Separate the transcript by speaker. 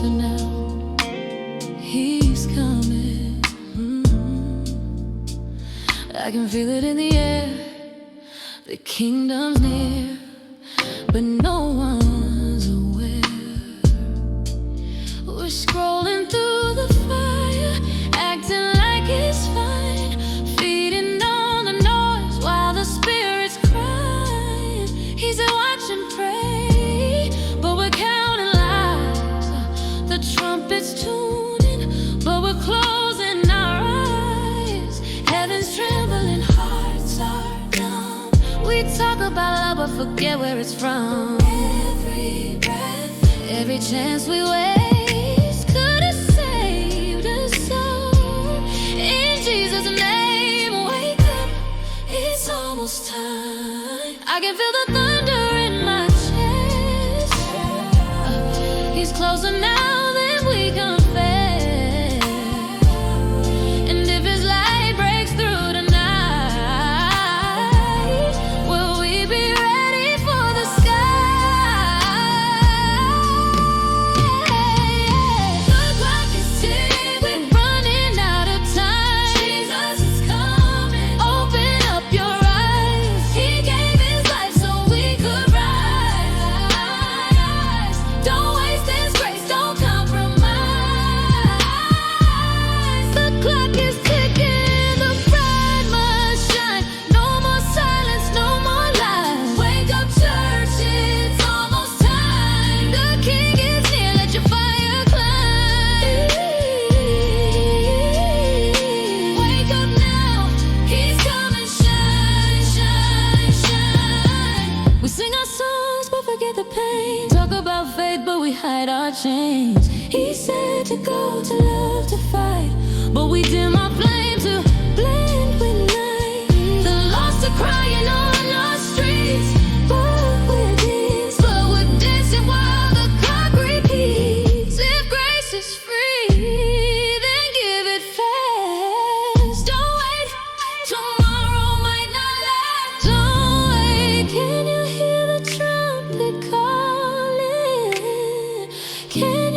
Speaker 1: closer now. He's coming. I can feel it in the air. The kingdom's near, but no one's aware. We're scrolling through the fire, acting like it's fine, feeding on the noise while the spirit's crying. He's a watch and pray, but we're counting lies. The trumpet's tuning, but we're closing our eyes. Heaven's trembling, hearts are numb. We talk about love but forget where it's from. Every breath, every chance we waste could have saved us all. In Jesus' name, wake up, it's almost time. I can feel the thunder in my chest. He's closer now than we confess. And if his light breaks through tonight, will we be ready for the sky? The clock is ticking, we're running out of time. Jesus is coming, open up your eyes. He gave his life so we could rise. Don't waste his grace, don't compromise. The clock is ticking, the bride must shine. No more silence, no more lies. Wake up, church, it's almost time. The king is near, let your fire climb. Wake up now, he's coming, shine, shine, shine. We sing our songs but forget the pain. Talk about faith but we hide our chains. He said to go, to love, to fight, but we dim our flame to blend with night. The lost are crying on our streets, but we're dancing while the clock repeats. If grace is free, then give it fast. Don't wait, tomorrow might not last. Don't wait, can you hear the trumpet calling? Can